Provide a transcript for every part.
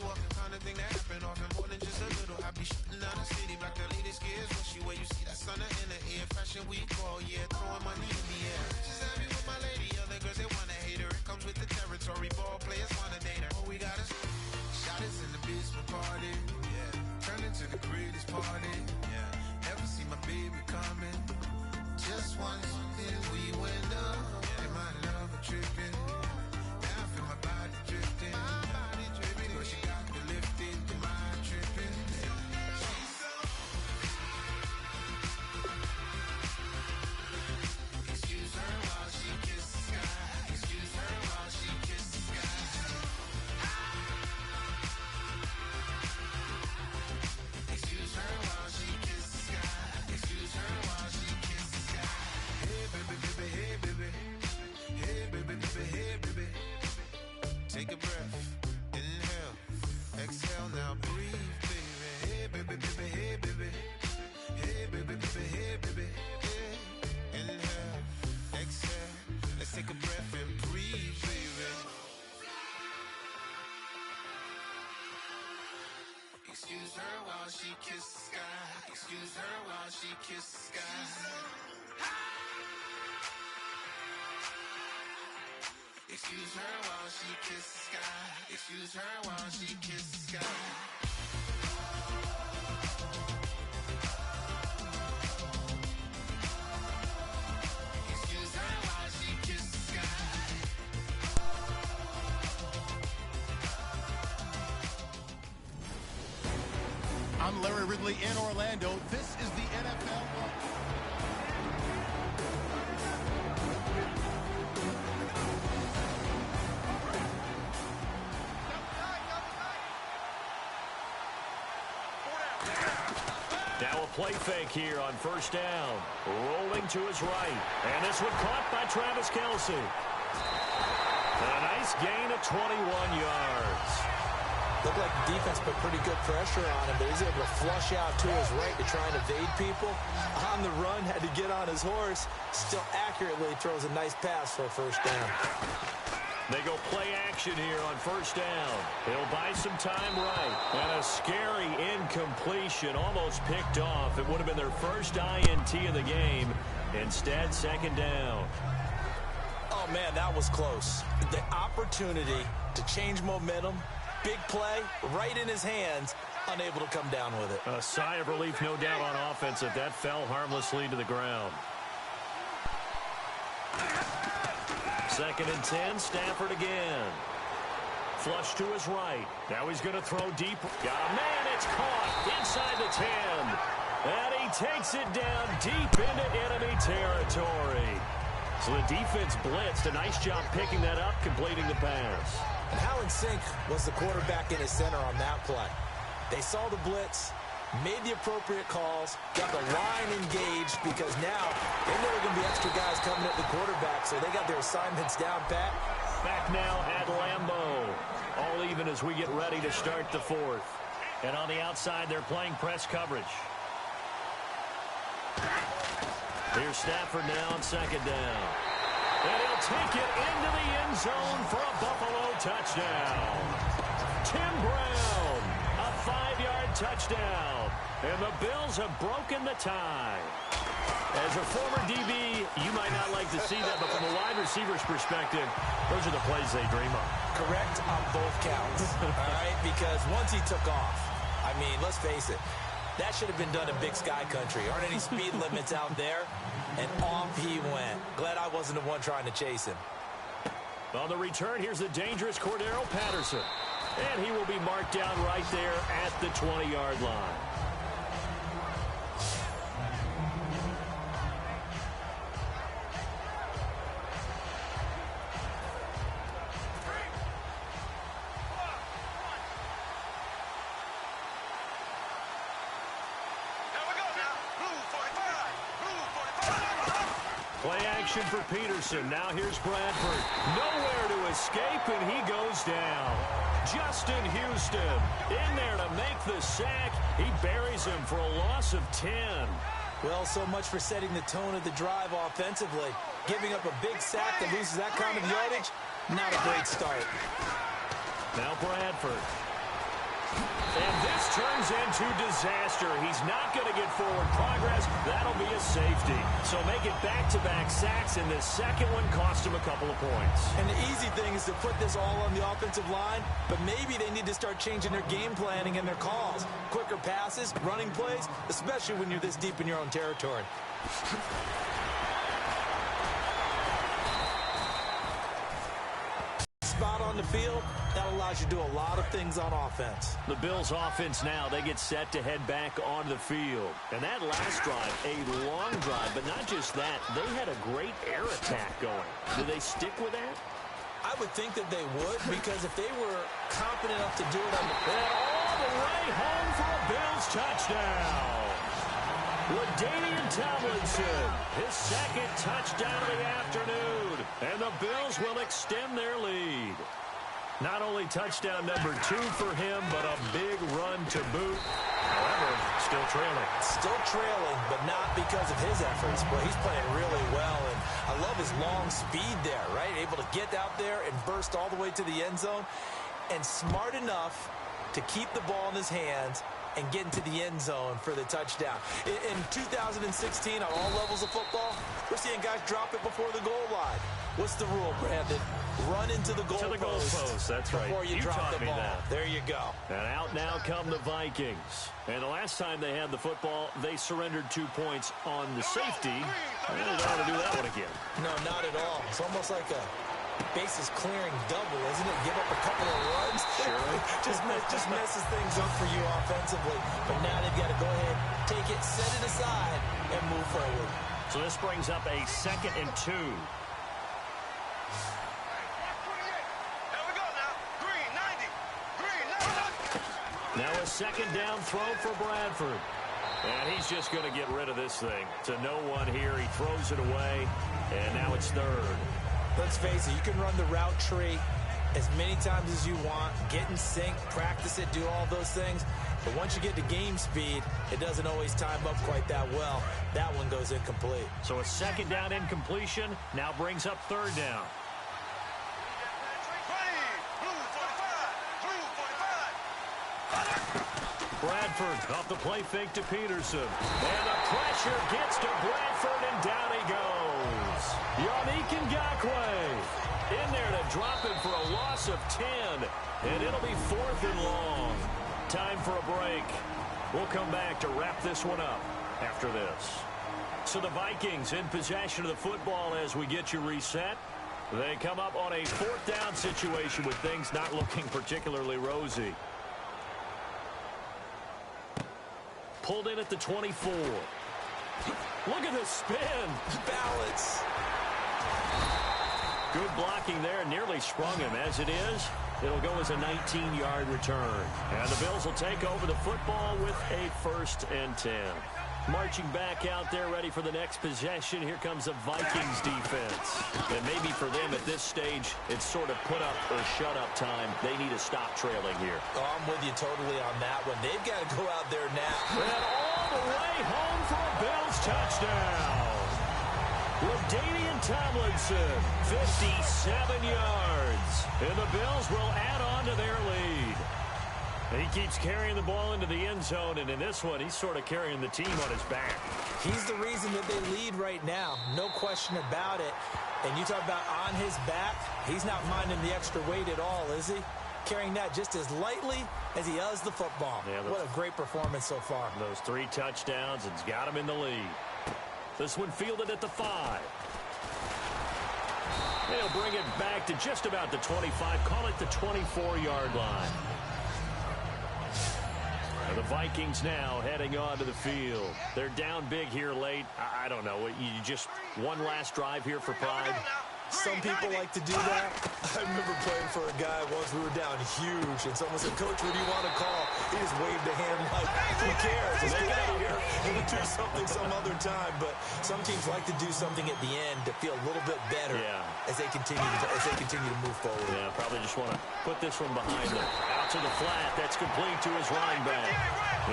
walking, kind of thing that happen often more than just a little. I be shooting down the city, black the latest gears. When she where you see that sun in the air. Fashion week all year, throwing money in the air. Just happy with my lady, other girls they wanna hate her. It comes with the territory, ball players wanna date her. Oh, we got us. Shot is in the basement party, yeah. Turn into the greatest party, yeah. Never see my baby coming. Just once, then we went up. Yeah. And my love tripping. Now I feel my body drifting. My body dripping. But she got me lifted. The mind tripping. She's so. Excuse her while she kisses the sky. Excuse her while she kisses the sky. Excuse her while she kisses the sky. Excuse her while she kisses the sky. Hey baby, baby, hey baby. Hey baby, baby, hey baby. Take a breath, inhale, exhale, now breathe, baby. Hey baby, baby, hey baby. Hey baby, baby, hey baby. Hey. Inhale, exhale, let's take a breath and breathe, baby. Excuse her while she kisses the sky. Excuse her while she kisses the sky. Excuse her while she kisses the sky. Excuse her while she kisses the sky. Excuse her while she kisses the sky. I'm Larry Ridley in Orlando. This is the NFL. Now a play fake here on first down. Rolling to his right. And this one caught by Travis Kelce. A nice gain of 21 yards. Looked like the defense put pretty good pressure on him, but he's able to flush out to his right to try and evade people. On the run, had to get on his horse. Still accurately throws a nice pass for a first down. They go play action here on first down. He'll buy some time right. And a scary incompletion, almost picked off. It would have been their first INT of the game. Instead, second down. Oh, man, that was close. The opportunity to change momentum, big play, right in his hands, unable to come down with it. A sigh of relief, no doubt, on offense if that fell harmlessly to the ground. Second and 10, Stafford again. Flush to his right. Now he's going to throw deep. Got a man, it's caught inside the 10. And he takes it down deep into enemy territory. So the defense blitzed. A nice job picking that up, completing the pass. And how in sync was the quarterback in his center on that play? They saw the blitz, made the appropriate calls, got the line engaged because now they know there are going to be extra guys coming at the quarterback, so they got their assignments down pat. Back now at Lambeau. All even as we get ready to start the fourth. And on the outside, they're playing press coverage. Here's Stafford now on second down. And he'll take it into the end zone for a Buffalo touchdown. Tim Brown, a 5-yard touchdown. And the Bills have broken the tie. As a former DB, you might not like to see that, but from a wide receiver's perspective, those are the plays they dream of. Correct on both counts, all right? Because once he took off, I mean, let's face it, that should have been done in Big Sky Country. Aren't any speed limits out there? And off he went. Glad I wasn't the one trying to chase him. On the return, here's the dangerous Cordero Patterson. And he will be marked down right there at the 20-yard line. Play action for Peterson. Now here's Bradford. Nowhere to escape, and he goes down. Justin Houston in there to make the sack. He buries him for a loss of 10. Well, so much for setting the tone of the drive offensively. Giving up a big sack that loses that kind of yardage, not a great start. Now Bradford. And this turns into disaster. He's not going to get forward progress. That'll be a safety. So make it back-to-back sacks, and this second one cost him a couple of points. And the easy thing is to put this all on the offensive line, but maybe they need to start changing their game planning and their calls. Quicker passes, running plays, especially when you're this deep in your own territory. Spot on the field, that allows you to do a lot of things on offense. The Bills offense now, they get set to head back onto the field. And that last drive, a long drive, but not just that, they had a great air attack going. Do they stick with that? I would think that they would, because if they were confident enough to do it on the and all the way home for a Bills touchdown. LaDainian Tomlinson, his second touchdown of the afternoon, and the Bills will extend their lead. Not only touchdown number 2 for him, but a big run to boot. However, still trailing. Still trailing, but not because of his efforts. Well, he's playing really well, and I love his long speed there, right? Able to get out there and burst all the way to the end zone, and smart enough to keep the ball in his hands and get into the end zone for the touchdown. In 2016, on all levels of football, we're seeing guys drop it before the goal line. What's the rule, Brandon? Run into the goal post. That's right. Before you drop the ball. That. There you go. And out now come the Vikings. And the last time they had the football, they surrendered 2 points on the safety. They don't want to do that one again. No, not at all. It's almost like a bases clearing double, isn't it? Give up a couple of runs. Sure. just messes things up for you offensively. But now they've got to go ahead, take it, set it aside, and move forward. So this brings up a 2nd and 2. Now a 2nd down throw for Bradford. And he's just going to get rid of this thing. To no one here. He throws it away. And now it's 3rd. Let's face it, you can run the route tree as many times as you want, get in sync, practice it, do all those things. But once you get to game speed, it doesn't always time up quite that well. That one goes incomplete. So a 2nd down incompletion now brings up 3rd down. Bradford off the play fake to Peterson. And the pressure gets to Bradford, and down he goes. Yannick Ngakoue in there to drop him for a loss of 10. And it'll be 4th and long. Time for a break. We'll come back to wrap this one up after this. So the Vikings in possession of the football as we get you reset. They come up on a 4th down situation with things not looking particularly rosy. Pulled in at the 24. Look at the spin. Balance. Good blocking there. Nearly sprung him. As it is, it'll go as a 19-yard return. And the Bills will take over the football with a 1st and 10. Marching back out there, ready for the next possession. Here comes the Vikings defense. And maybe for them at this stage, it's sort of put up or shut up time. They need to stop trailing here. Oh, I'm with you totally on that one. They've got to go out there now. And all the way home for a Bills touchdown. LaDainian Tomlinson, 57 yards. And the Bills will add on to their lead. He keeps carrying the ball into the end zone, and in this one, he's sort of carrying the team on his back. He's the reason that they lead right now. No question about it. And you talk about on his back, he's not minding the extra weight at all, is he? Carrying that just as lightly as he does the football. Yeah, what a great performance so far. Those 3 touchdowns, it's got him in the lead. This one fielded at the 5. They'll bring it back to just about the 25. Call it the 24-yard line. And the Vikings now heading onto the field. They're down big here late. I don't know. You just one last drive here for pride. Some people like to do that. I remember playing for a guy once. We were down huge, and someone said, "Coach, what do you want to call?" He just waved a hand like, "Who cares? Let's get out of here and we'll do something some other time." But some teams like to do something at the end to feel a little bit better as they continue to move forward. Yeah, probably just want to put this one behind them. Out to the flat. That's complete to his running back.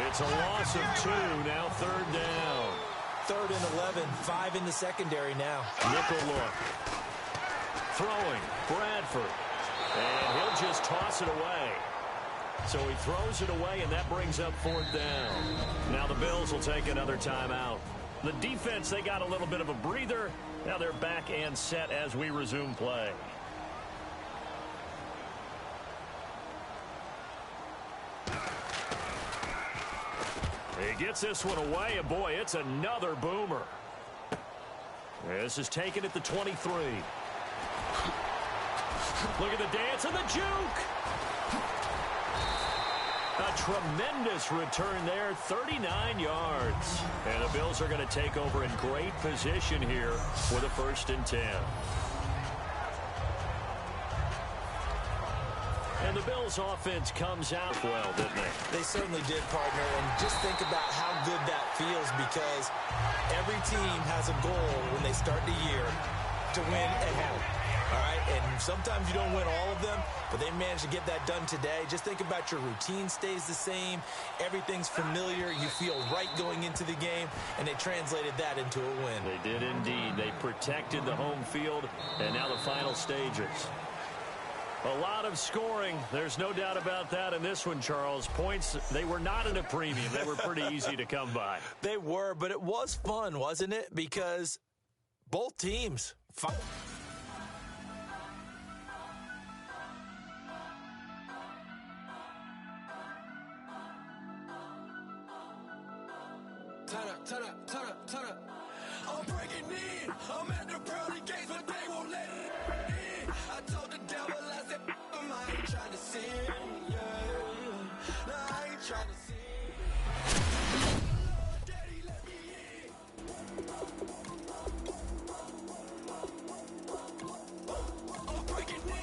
It's a loss of 2. Now 3rd down. 3rd and 11. 5 in the secondary now. Nickel look. Throwing, Bradford. And he'll just toss it away. So he throws it away, and that brings up 4th down. Now the Bills will take another timeout. The defense, they got a little bit of a breather. Now they're back and set as we resume play. He gets this one away, and boy, it's another boomer. This is taken at the 23. Look at the dance and the juke. A tremendous return there, 39 yards. And the Bills are going to take over in great position here with a 1st and 10. And the Bills' offense comes out well, didn't they? They certainly did, partner. And just think about how good that feels, because every team has a goal when they start the year to win at home. All right, and sometimes you don't win all of them, but they managed to get that done today. Just think about your routine stays the same. Everything's familiar. You feel right going into the game, and they translated that into a win. They did indeed. They protected the home field, and now the final stages. A lot of scoring. There's no doubt about that in this one, Charles. Points, they were not at a premium. They were pretty easy to come by. They were, but it was fun, wasn't it? Because both teams... Turn up. I'm breaking in. I'm at the pearly gates, but they won't let it in. I told the devil, I said, I ain't trying to sin. Yeah. No, I ain't trying to sin. Daddy, let me in. I'm breaking in.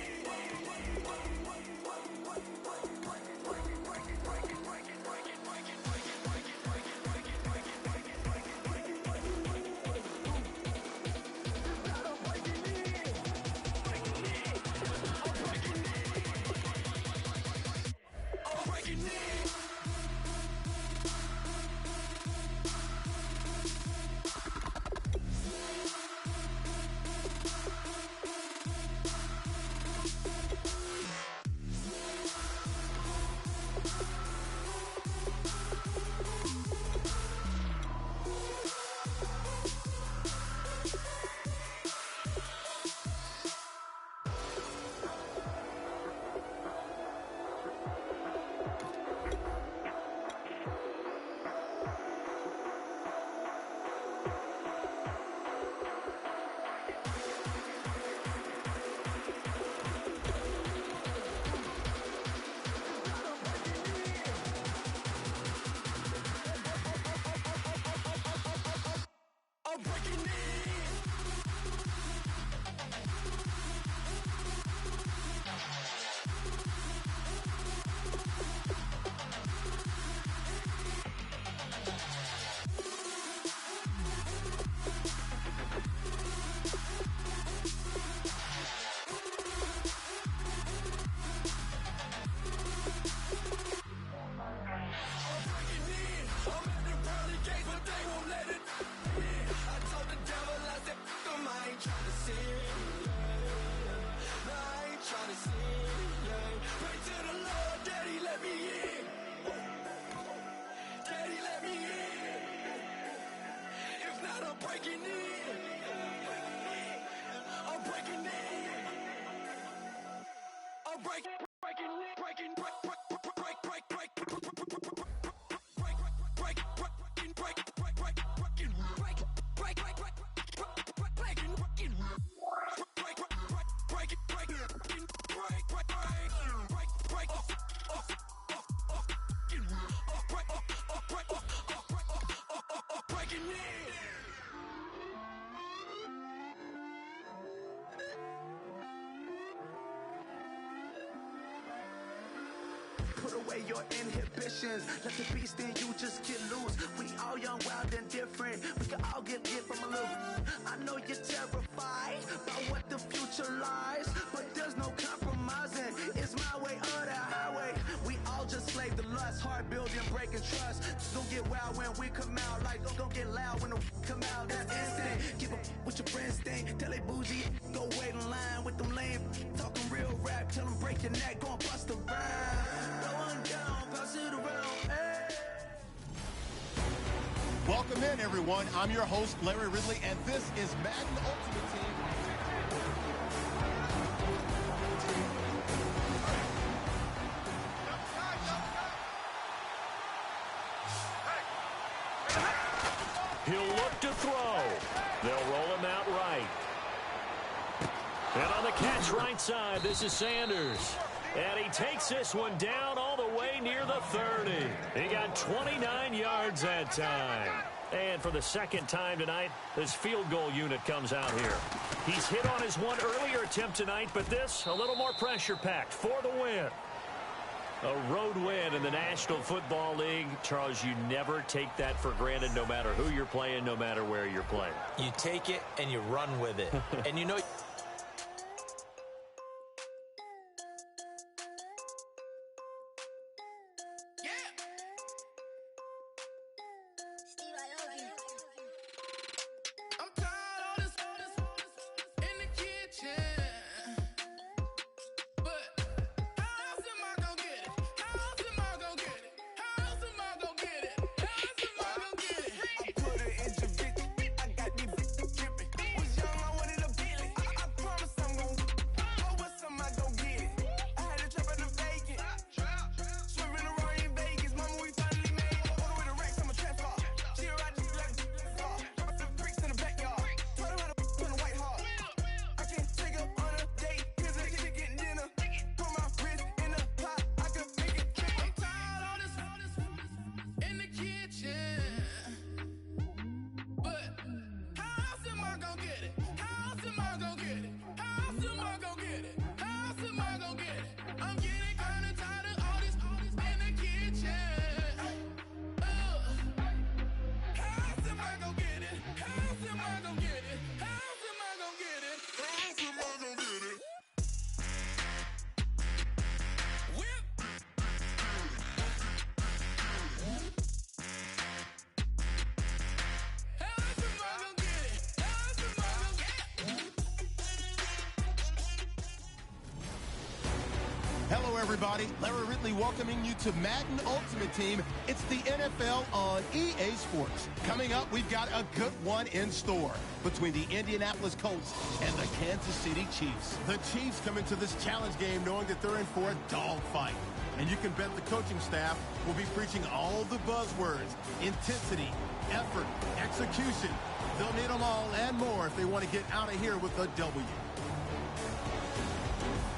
Put away your inhibitions. Let the beast in you just get loose. We all young, wild, and different. We can all get hit from a little. I know you're terrified by what the future lies, but there's no compromising. It's my way or the highway. We all just slave the lust, heart building, breaking trust. Don't get wild when we come out. Like don't get loud when the come out. That's instant. Keep up with your friends thing. Tell they bougie, go wait in line with them lame. Talking real rap, tell them break your neck, go and bust a rhyme. Go undone. Welcome in, everyone. I'm your host, Larry Ridley, and this is Madden Ultimate Team. He'll look to throw. They'll roll him out right. And on the catch right side, this is Sanders. And he takes this one down all the way near the 30. He got 29 yards that time. And for the second time tonight, this field goal unit comes out here. He's hit on his one earlier attempt tonight, but this, a little more pressure-packed for the win. A road win in the National Football League. Charles, you never take that for granted no matter who you're playing, no matter where you're playing. You take it and you run with it. And you know... Hello, everybody. Larry Ridley welcoming you to Madden Ultimate Team. It's the NFL on EA Sports. Coming up, we've got a good one in store between the Indianapolis Colts and the Kansas City Chiefs. The Chiefs come into this challenge game knowing that they're in for a dogfight. And you can bet the coaching staff will be preaching all the buzzwords: intensity, effort, execution. They'll need them all and more if they want to get out of here with a W.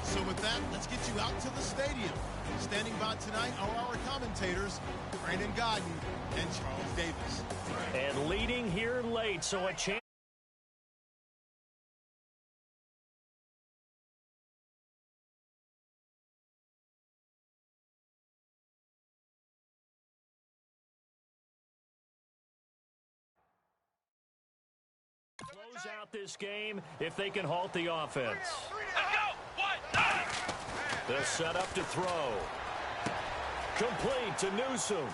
So with that, let's get you out to the stadium. Standing by tonight are our commentators, Brandon Godden and Charles Davis. And leading here late, so a chance. Close out this game if they can halt the offense. They'll set up to throw. Complete to Newsome.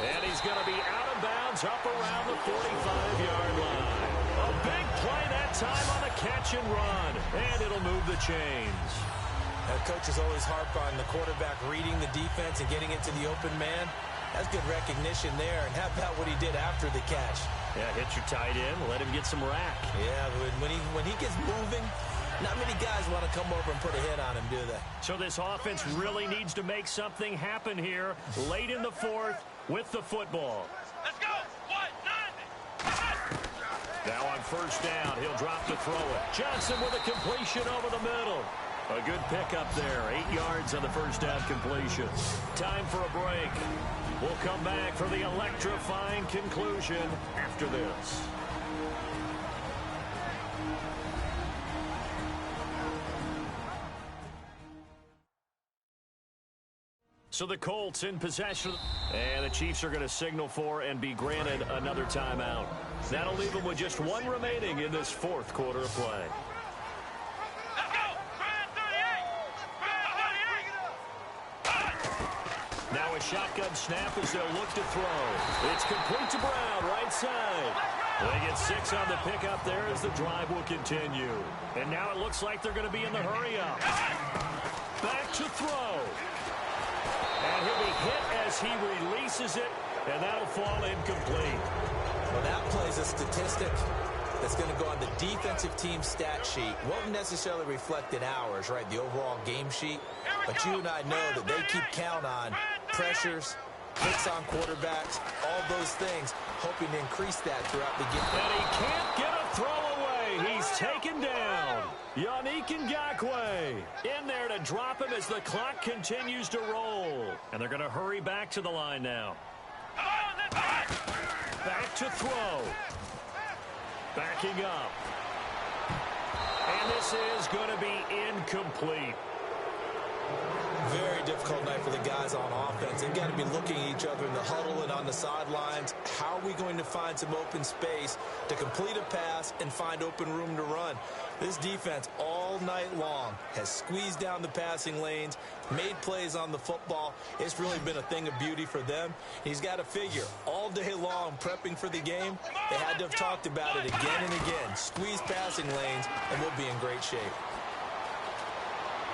And he's going to be out of bounds up around the 45-yard line. A big play that time on the catch and run. And it'll move the chains. Coaches always harp on the quarterback reading the defense and getting into the open man. That's good recognition there. And how about what he did after the catch? Yeah, hit your tight end. Let him get some rack. Yeah, when he gets moving, not many guys want to come over and put a hit on him, do they? So this offense really needs to make something happen here late in the fourth with the football. Let's go! 1-9! Now on first down, he'll drop to throw it. Johnson with a completion over the middle. A good pickup there. 8 yards on the first down completion. Time for a break. We'll come back for the electrifying conclusion after this. So the Colts in possession. And the Chiefs are going to signal for and be granted another timeout. That'll leave them with just one remaining in this fourth quarter of play. Let's go! 38! Now a shotgun snap as they'll look to throw. It's complete to Brown, right side. They get 6 on the pickup there as the drive will continue. And now it looks like they're going to be in the hurry-up. Back to throw. And he'll be hit as he releases it And that'll fall incomplete. Well, that play's a statistic that's going to go on the defensive team stat sheet. Won't necessarily reflect in ours, right, the overall game sheet. But you and I know that they keep count on pressures, hits on quarterbacks, all those things, hoping to increase that throughout the game. And he can't get a throw away. He's taken down. Yannick Ngakoue in there to drop him as the clock continues to roll. And they're going to hurry back to the line now. Back to throw. Backing up. And this is going to be incomplete. Very difficult night for the guys on offense. They've got to be looking at each other in the huddle and on the sidelines. How are we going to find some open space to complete a pass and find open room to run? This defense all night long has squeezed down the passing lanes, made plays on the football. It's really been a thing of beauty for them. He's got to figure all day long prepping for the game. They had to have talked about it again and again. Squeeze passing lanes and we'll be in great shape.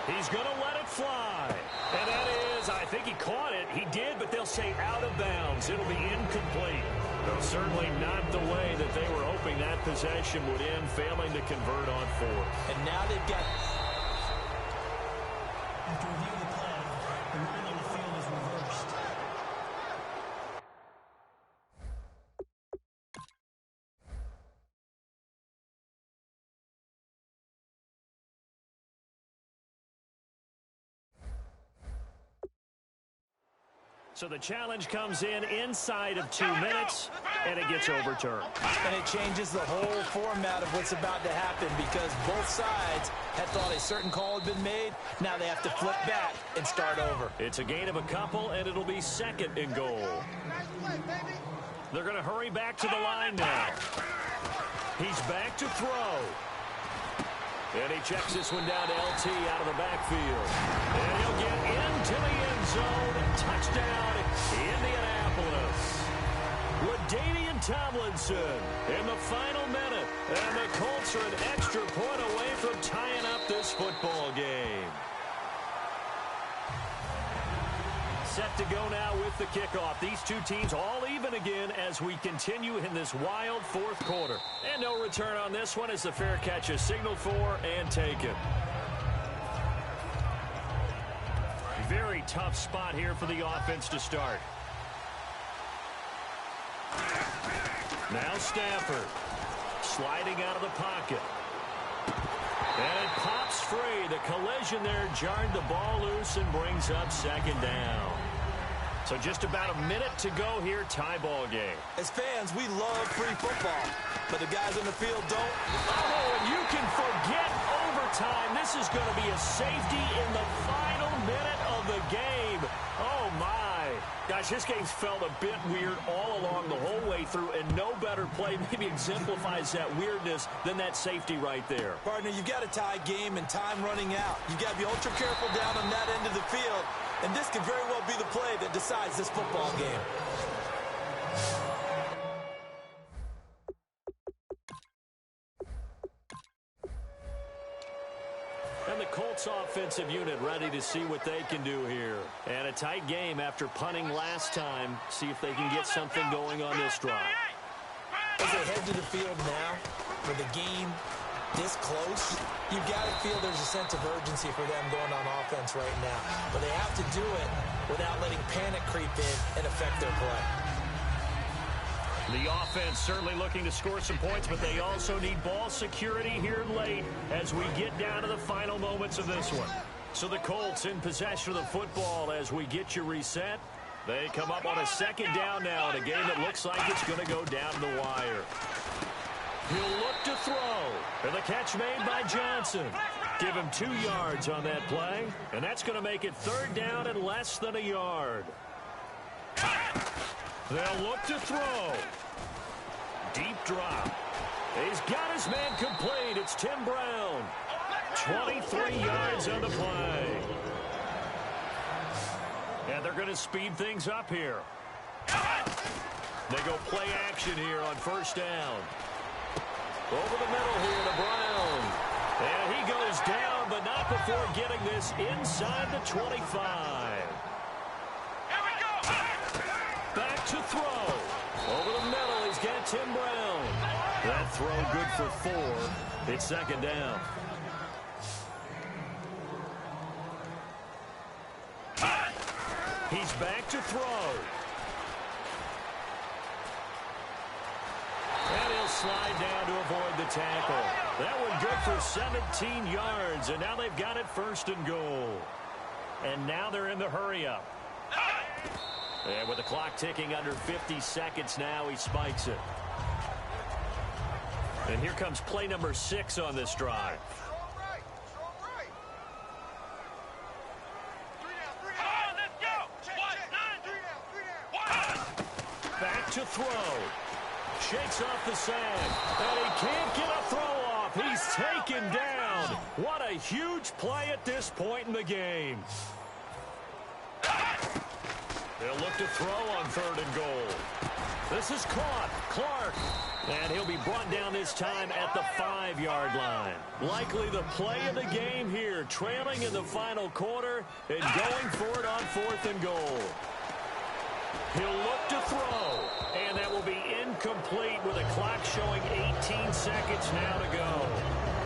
He's going to let it fly. And that is, I think he caught it. He did, but they'll say out of bounds. It'll be incomplete. Though certainly not the way that they were hoping that possession would end, failing to convert on fourth. And now they've got... After reviewing the play, the running on the field is reversed. So the challenge comes in inside of 2 minutes, and it gets overturned. And it changes the whole format of what's about to happen because both sides had thought a certain call had been made. Now they have to flip back and start over. It's a gain of a couple, and it'll be second and goal. They're going to hurry back to the line now. He's back to throw. And he checks this one down to LT out of the backfield. And he'll get into the end zone. Touchdown, Indianapolis. LaDainian Tomlinson in the final minute. And the Colts are an extra point away from tying up this football game. Set to go now with the kickoff. These two teams all even again as we continue in this wild fourth quarter. And no return on this one as the fair catch is signaled for and taken. Very tough spot here for the offense to start. Now Stafford sliding out of the pocket. And it pops free. The collision there jarred the ball loose and brings up second down. So just about a minute to go here, tie ball game. As fans, we love free football, but the guys on the field don't. Oh, and you can forget overtime. This is going to be a safety in the final minute of the game. Oh, my. Gosh, this game's felt a bit weird all along the whole way through, and no better play maybe exemplifies that weirdness than that safety right there. Partner, you've got a tie game and time running out. You've got to be ultra careful down on that end of the field, and this could very well be the play that decides this football game. And the Colts offensive unit ready to see what they can do here. And a tight game after punting last time. See if they can get something going on this drive. As they head to the field now, with the game this close, you've got to feel there's a sense of urgency for them going on offense right now. But they have to do it without letting panic creep in and affect their play. The offense certainly looking to score some points, but they also need ball security here late as we get down to the final moments of this one. So the Colts in possession of the football as we get you reset. They come up on a second down now in a game that looks like it's going to go down the wire. He'll look to throw. And the catch made by Johnson. Give him 2 yards on that play. And that's going to make it third down and less than a yard. They'll look to throw. Deep drop. He's got his man complete. It's Tim Brown. 23 yards on the play. And they're going to speed things up here. They go play action here on first down. Over the middle here to Brown. And he goes down, but not before getting this inside the 25. Here we go. Back to throw. Over the middle, he's got Tim Brown. That throw good for 4. It's second down. He's back to throw. And he'll slide down to avoid the tackle. That one good for 17 yards, and now they've got it 1st and goal. And now they're in the hurry-up. And with the clock ticking under 50 seconds now, he spikes it. And here comes play number 6 on this drive. Back to throw. Shakes off the sand. And he can't get a throw off. He's taken down. What a huge play at this point in the game. They'll look to throw on 3rd and goal. This is caught. Clark. And he'll be brought down this time at the 5-yard line. Likely the play of the game here. Trailing in the final quarter and going for it on 4th and goal. He'll look to throw. And that will be incomplete with a clock showing 18 seconds now to go.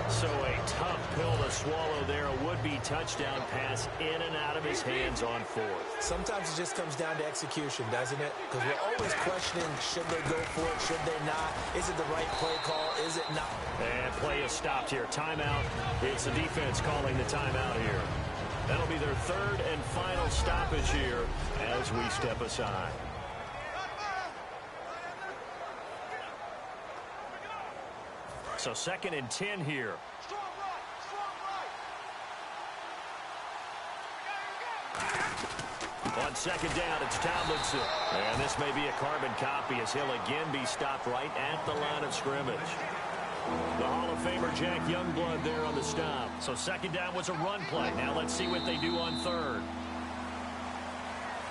So a tough pill to swallow there. A would-be touchdown pass in and out of his hands on 4th. Sometimes it just comes down to execution, doesn't it? Because we're always questioning, should they go for it, should they not? Is it the right play call? Is it not? And play is stopped here. Timeout. It's the defense calling the timeout here. That'll be their 3rd and final stoppage here as we step aside. So 2nd and 10 here. On 2nd down, it's Tomlinson. And this may be a carbon copy as he'll again be stopped right at the line of scrimmage. The Hall of Famer Jack Youngblood there on the stop. So 2nd down was a run play. Now let's see what they do on 3rd.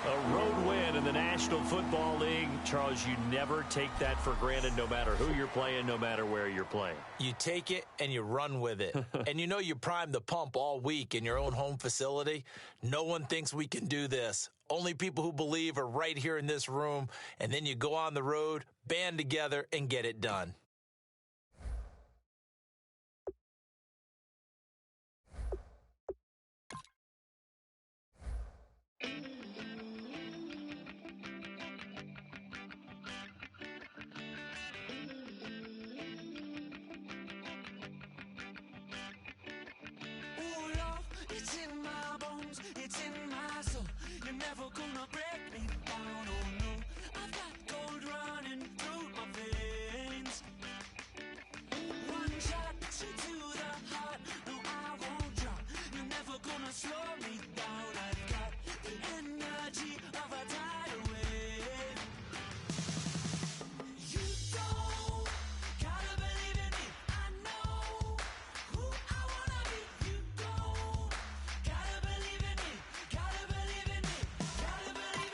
A road win in the National Football League. Charles, you never take that for granted no matter who you're playing, no matter where you're playing. You take it and you run with it. And you know you primed the pump all week in your own home facility. No one thinks we can do this. Only people who believe are right here in this room. And then you go on the road, band together, and get it done. Never gonna break me down, oh no. I've got gold running through my veins. One shot to the heart, no I won't drop. You're never gonna slow me down. I've got the energy of a tidal wave. You don't gotta believe in me, I know who I wanna be. You don't gotta believe in me, gotta believe in me. Gotta believe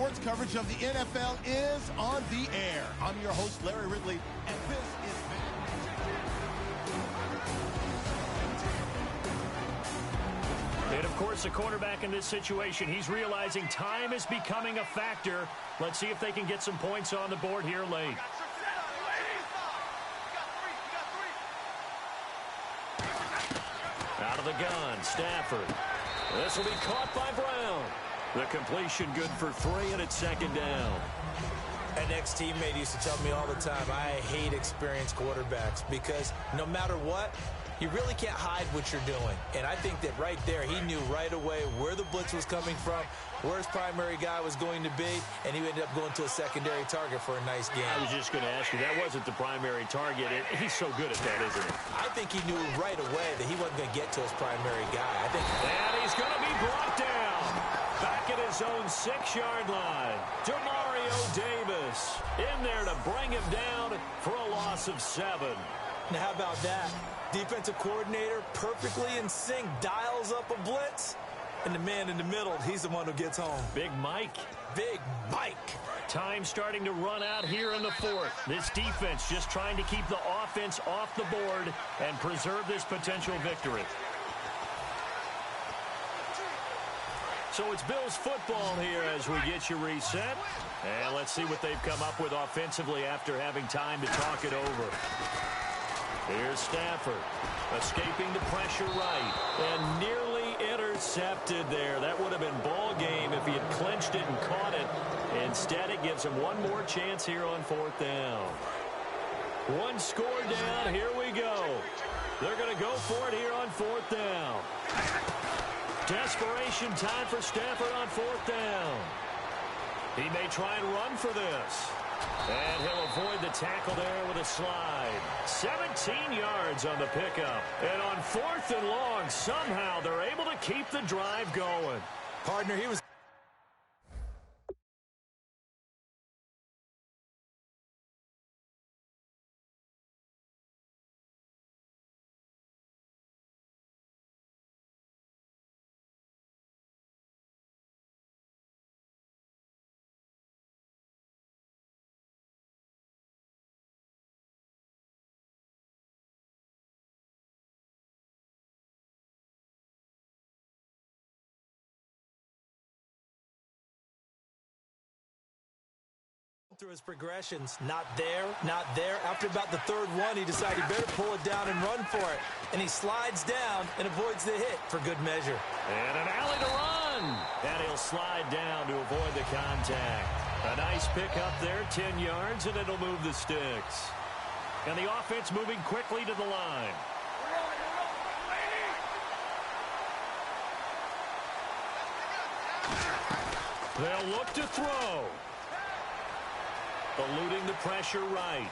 Sports coverage of the NFL is on the air. I'm your host, Larry Ridley, and this is And, of course, the quarterback in this situation, he's realizing time is becoming a factor. Let's see if they can get some points on the board here late. Out of the gun, Stafford. This will be caught by Brown. The completion good for 3, and it's second down. An ex-teammate used to tell me all the time, I hate experienced quarterbacks because no matter what, you really can't hide what you're doing. And I think that right there, he knew right away where the blitz was coming from, where his primary guy was going to be, and he ended up going to a secondary target for a nice game. I was just going to ask you, that wasn't the primary target. He's so good at that, isn't he? I think he knew right away that he wasn't going to get to his primary guy. And he's going to be brought down. Back at his own 6-yard line. Demario Davis in there to bring him down for a loss of 7. Now, how about that? Defensive coordinator perfectly in sync, dials up a blitz, and the man in the middle, he's the one who gets home. Big Mike. Big Mike. Time starting to run out here in the 4th. This defense just trying to keep the offense off the board and preserve this potential victory. So it's Bills football here as we get you reset. And let's see what they've come up with offensively after having time to talk it over. Here's Stafford, escaping the pressure right, and nearly intercepted there. That would have been ball game if he had clinched it and caught it. Instead, it gives him one more chance here on 4th down. One score down, here we go. They're going to go for it here on 4th down. Desperation time for Stafford on 4th down. He may try and run for this. And he'll avoid the tackle there with a slide. 17 yards on the pickup. And on 4th and long, somehow they're able to keep the drive going. Partner, he was... through his progressions. Not there, not there. After about the 3rd one, he decided he better pull it down and run for it. And he slides down and avoids the hit for good measure. And an alley to run. And he'll slide down to avoid the contact. A nice pickup there, 10 yards, and it'll move the sticks. And the offense moving quickly to the line. They'll look to throw. Eluding the pressure right.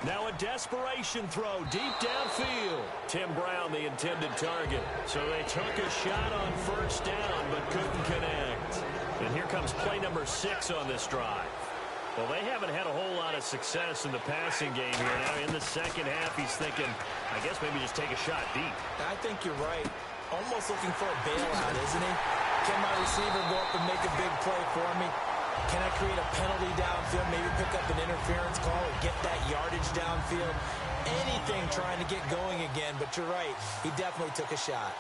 Now a desperation throw deep downfield. Tim Brown, the intended target. So they took a shot on 1st down, but couldn't connect. And here comes play number 6 on this drive. Well, they haven't had a whole lot of success in the passing game here. Now in the second half, he's thinking, I guess maybe just take a shot deep. I think you're right. Almost looking for a bailout, isn't he? Can my receiver go up and make a big play for me? Can I create a penalty downfield, maybe pick up an interference call and get that yardage downfield? Anything trying to get going again, but you're right. He definitely took a shot.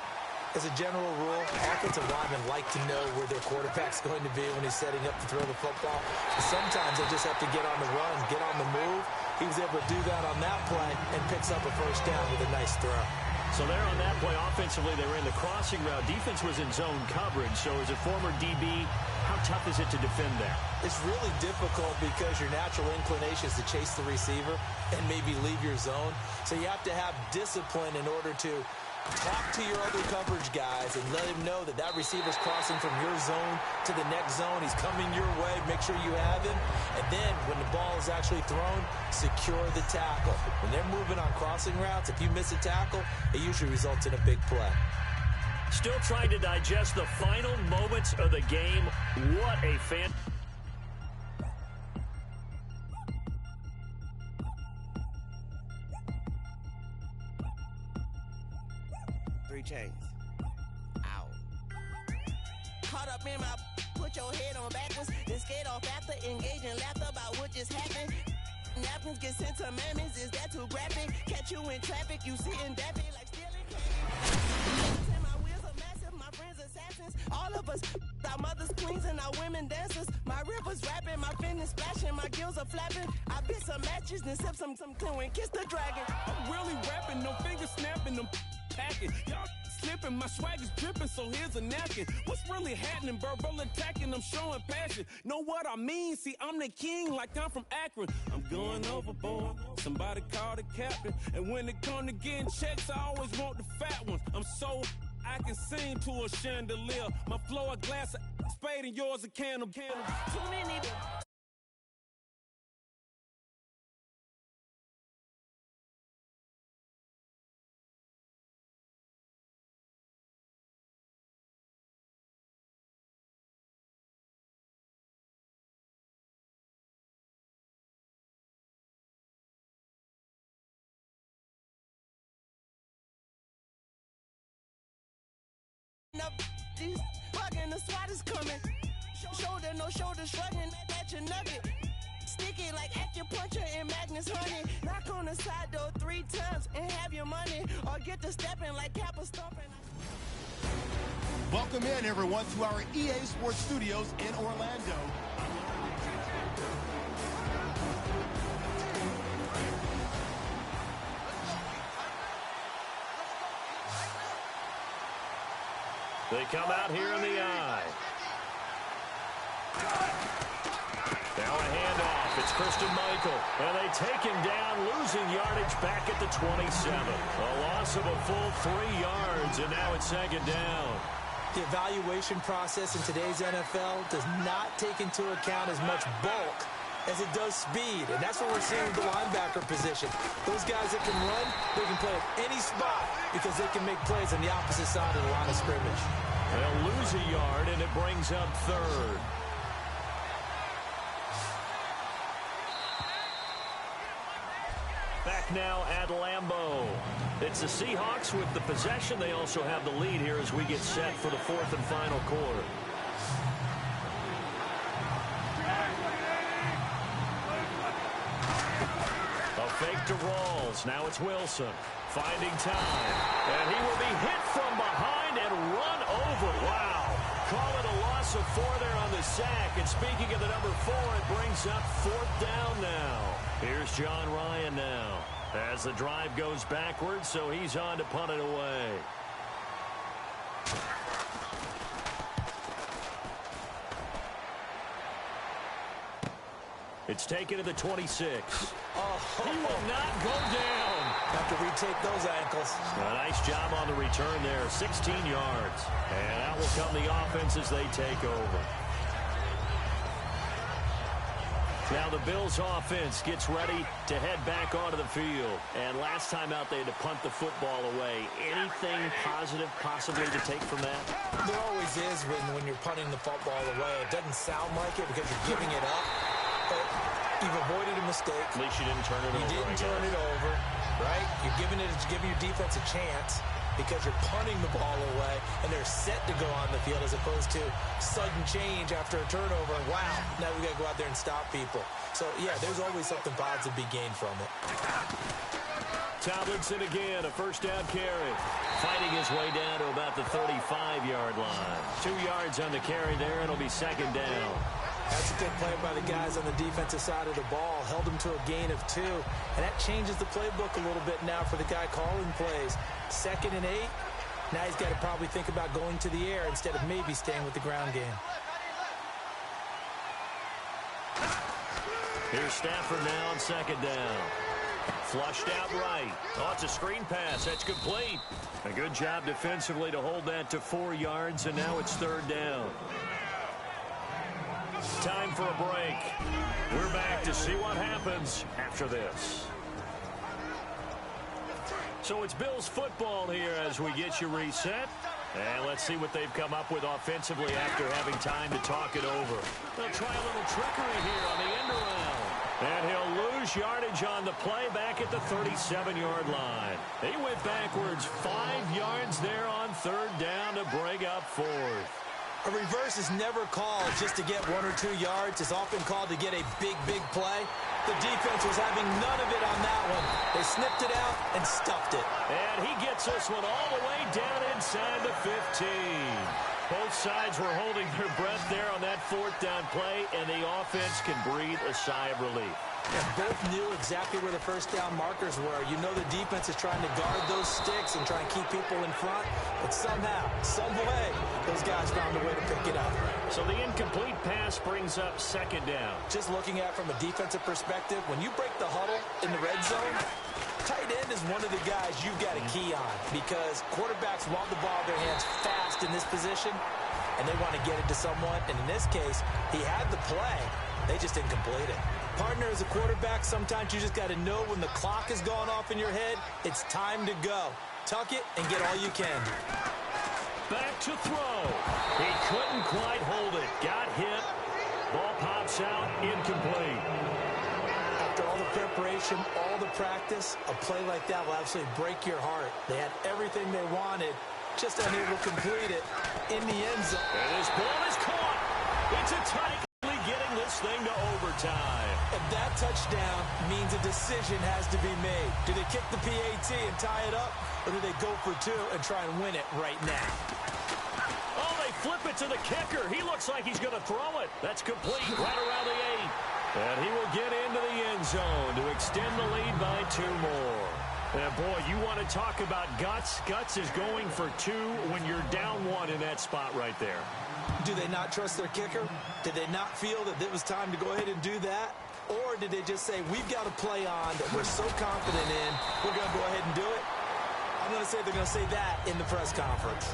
As a general rule, offensive linemen like to know where their quarterback's going to be when he's setting up to throw the football. But sometimes they just have to get on the run, get on the move. He was able to do that on that play and picks up a 1st down with a nice throw. So there on that play, offensively, they ran the crossing route. Defense was in zone coverage. So as a former DB, how tough is it to defend that? It's really difficult because your natural inclination is to chase the receiver and maybe leave your zone. So you have to have discipline in order to talk to your other coverage guys and let him know that that receiver's crossing from your zone to the next zone. He's coming your way. Make sure you have him. And then when the ball is actually thrown, secure the tackle. When they're moving on crossing routes, if you miss a tackle, it usually results in a big play. Still trying to digest the final moments of the game. What a fan. Chains. Ow. Caught up in my put your head on backwards, then skate off after, engage in laughter about what just happened. Napkins get sent to mammies, is that too graphic? Catch you in traffic, you sitting dappy like stealing candy. My wheels are massive, my friends assassins. All of us, our mothers queens and our women dancers. My rivers rapping, my finish splashing, my gills are flapping. I bit some matches, then sip some glue and kiss the dragon. I'm really rapping, no fingers snapping, them packing. Y'all slipping, my swag is dripping, so here's a napkin. What's really happening? Verbal attacking, I'm showing passion. Know what I mean? See, I'm the king like I'm from Akron. I'm going overboard, somebody call the captain. And when it come to getting checks, I always want the fat ones. I'm so I can sing to a chandelier. My flow a glass of spade and yours a can of candles. Too many. These bugging, the SWAT is coming. Shoulder, no shoulder shrugging at your nugget. Sticky like acupuncture in Magnus Honey. Knock on the side door 3 times and have your money. Or get to stepping like Kappa stomping. Welcome in, everyone, to our EA Sports Studios in Orlando. They come out here in the eye. Now a handoff. It's Christine Michael. And they take him down, losing yardage back at the 27. A loss of a full 3 yards, and now it's second down. The evaluation process in today's NFL does not take into account as much bulk as it does speed, and that's what we're seeing with the linebacker position. Those guys that can run, they can play at any spot because they can make plays on the opposite side of the line of scrimmage. They'll lose a yard, and it brings up third. Back now at Lambeau. It's the Seahawks with the possession. They also have the lead here as we get set for the 4th and final quarter. A fake to Rawls. Now it's Wilson finding time. And he will be hit from behind and run over. Wow. Call it a loss of 4 there on the sack. And speaking of the number 4, it brings up 4th down now. Here's John Ryan now as the drive goes backwards, so he's on to punt it away. It's taken to the 26. He will not go down. Have to retake those ankles. A nice job on the return there, 16 yards. And out will come the offense as they take over. Now the Bills offense gets ready to head back onto the field. And last time out, they had to punt the football away. Anything positive possibly to take from that? There always is when you're punting the football away. It doesn't sound like it because you're giving it up. But you've avoided a mistake. At least you didn't turn it over. You didn't turn it over, right? You're giving your defense a chance because you're punting the ball away, and they're set to go on the field as opposed to sudden change after a turnover. And wow, now we got to go out there and stop people. So, yeah, there's always something positive to be gained from it. Tomlinson again, a first down carry. Fighting his way down to about the 35-yard line. 2 yards on the carry there. It'll be second down. That's a good play by the guys on the defensive side of the ball. Held them to a gain of 2. And that changes the playbook a little bit now for the guy calling plays. 2nd and 8. Now he's got to probably think about going to the air instead of maybe staying with the ground game. Here's Stafford now on second down. Flushed out right. Oh, it's a screen pass. That's complete. A good job defensively to hold that to 4 yards, and now it's third down. Time for a break. We're back to see what happens after this. So it's Bills football here as we get you reset. And let's see what they've come up with offensively after having time to talk it over. They'll try a little trickery here on the end around. And he'll lose yardage on the play back at the 37-yard line. He went backwards 5 yards there on third down to bring up 4th. A reverse is never called just to get 1 or 2 yards. It's often called to get a big, big play. The defense was having none of it on that one. They snipped it out and stuffed it. And he gets this one all the way down inside the 15. Both sides were holding their breath there on that 4th down play, and the offense can breathe a sigh of relief. And both knew exactly where the first down markers were. You know the defense is trying to guard those sticks and try and keep people in front. But somehow, some way, those guys found a way to pick it up. So the incomplete pass brings up 2nd down. Just looking at it from a defensive perspective, when you break the huddle in the red zone, tight end is one of the guys you've got a key on because quarterbacks want the ball in their hands fast in this position, and they want to get it to someone. And in this case, he had the play. They just didn't complete it. Partner, as a quarterback, sometimes you just got to know when the clock is going off in your head, it's time to go. Tuck it and get all you can. Back to throw. He couldn't quite hold it. Got hit. Ball pops out. Incomplete. After all the preparation, all the practice, a play like that will absolutely break your heart. They had everything they wanted, just unable to complete it in the end zone. And this ball is caught. It's a tight getting this thing to overtime. And that touchdown means a decision has to be made. Do they kick the PAT and tie it up, or do they go for 2 and try and win it right now? Oh, they flip it to the kicker. He looks like he's going to throw it. That's complete right around the 8. And he will get into the end zone to extend the lead by 2 more. And boy, you want to talk about guts. Guts is going for 2 when you're down 1 in that spot right there. Do they not trust their kicker? Did they not feel that it was time to go ahead and do that? Or did they just say, we've got a play on that we're so confident in, we're going to go ahead and do it? I'm going to say they're going to say that in the press conference.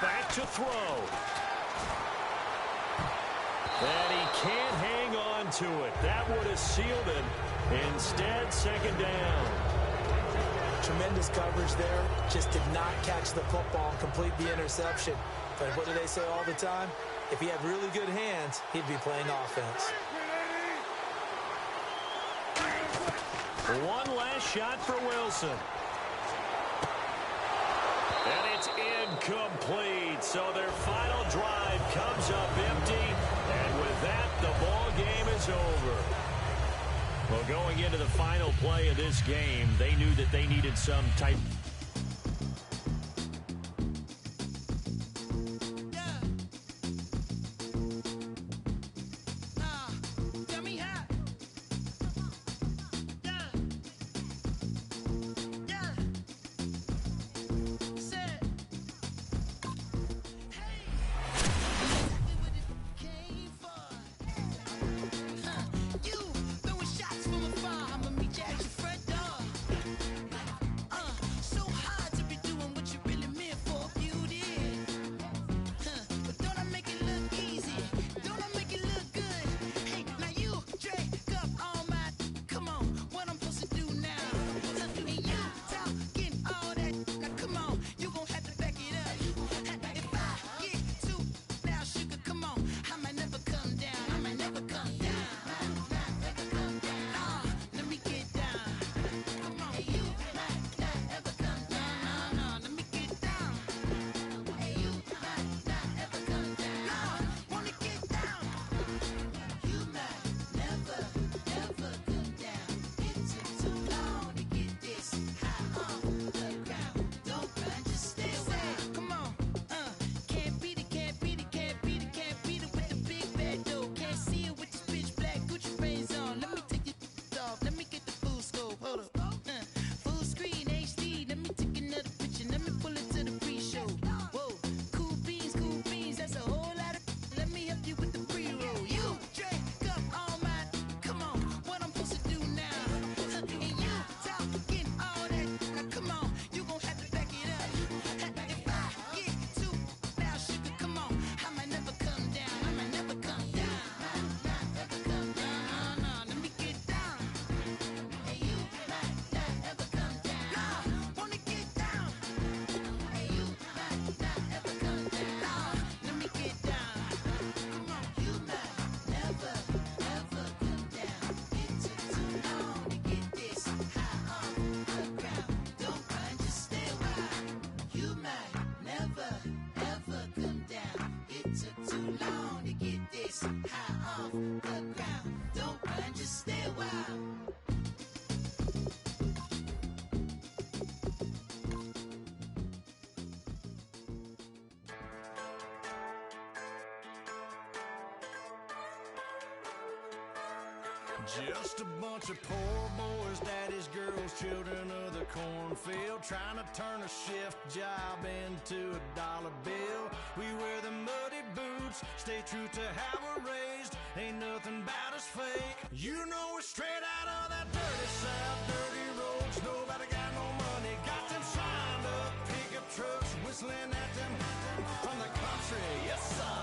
Back to throw. And he can't hang on to it. That would have sealed it. Instead, 2nd down. Tremendous coverage there. Just did not catch the football and complete the interception. But what do they say all the time? If he had really good hands, he'd be playing offense. One last shot for Wilson. And it's incomplete. So their final drive comes up empty. And with that, the ball game is over. Well, going into the final play of this game, they knew that they needed some type. So Just a bunch of poor boys, daddy's girls, children of the cornfield, trying to turn a shift job into a dollar bill. We wear the muddy boots, stay true to how we're raised. Ain't nothing about us fake. You know we're straight out of that dirty South, dirty roads. Nobody got no money, got them signed up pickup trucks, whistling at them from the country. Yes, sir.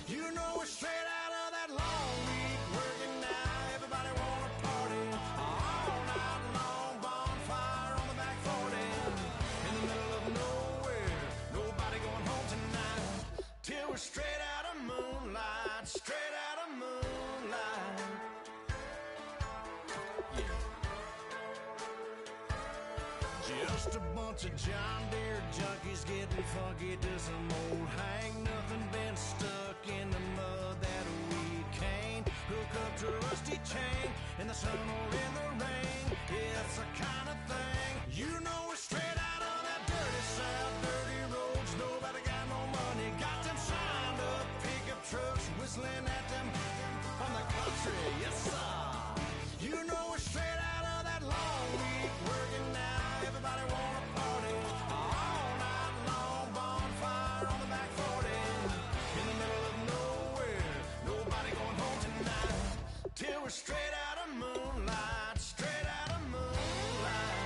You know we're straight out of that long week working now. Everybody wanna party all night long. Bonfire on the back 40 in the middle of nowhere. Nobody going home tonight till we're straight out of moonlight. Straight out of moonlight. Yeah. Just a bunch of John Deere junkies getting funky to some old hang. Nothing been stuck in the mud that we can't hook up to a rusty chain in the sun or in the rain. Yeah, it's the kind of thing. You know we're straight out of that dirty South, dirty roads. Nobody got no money, got them signed up pickup trucks, whistling at them from the country. Yes, sir. You know we're straight out of that long week working now. Everybody wanna party all night long. Bonfire on the back 40 in the middle of nowhere. Nobody going home tonight till we're straight out of moonlight. Straight out of moonlight.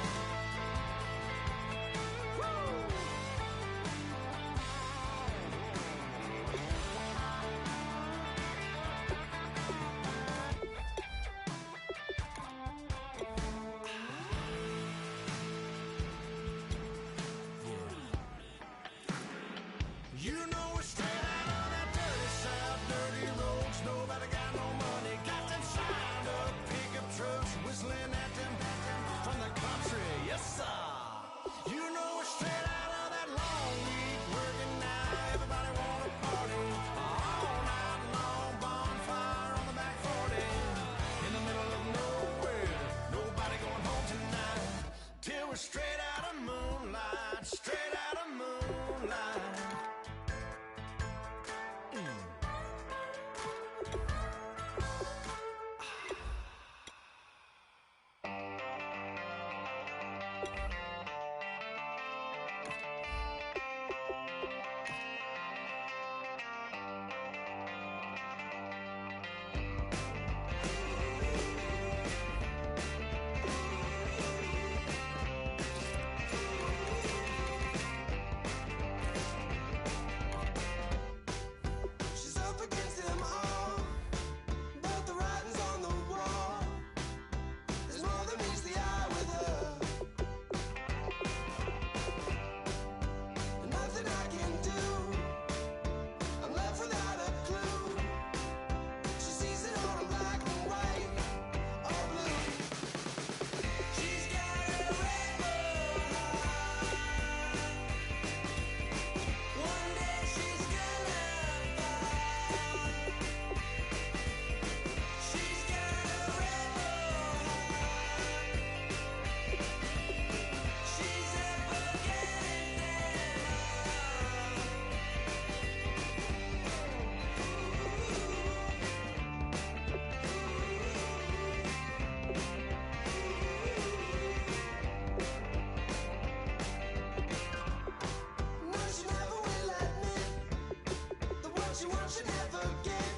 Woo! You know we're straight out of that dirty South, dirty roads. Nobody got no money, got them signed up pickup trucks, whistling at them from the country. Yes, sir. You know we're straight out of that long week working now. Everybody wanna party all night long. Bonfire on the back 40 in the middle of nowhere. Nobody going home tonight till we're straight out of moonlight. Straight out of moonlight. She's up against them all, but the writing's on the wall. There's more than meets the eye with her. And nothing I can do, I'm left without a clue. She sees it all in black and white or blue. She's got a rebel heart. One day she's gonna fight. She's got a rebel heart. She's up against them all. No, she never will admit that what she wants she never get.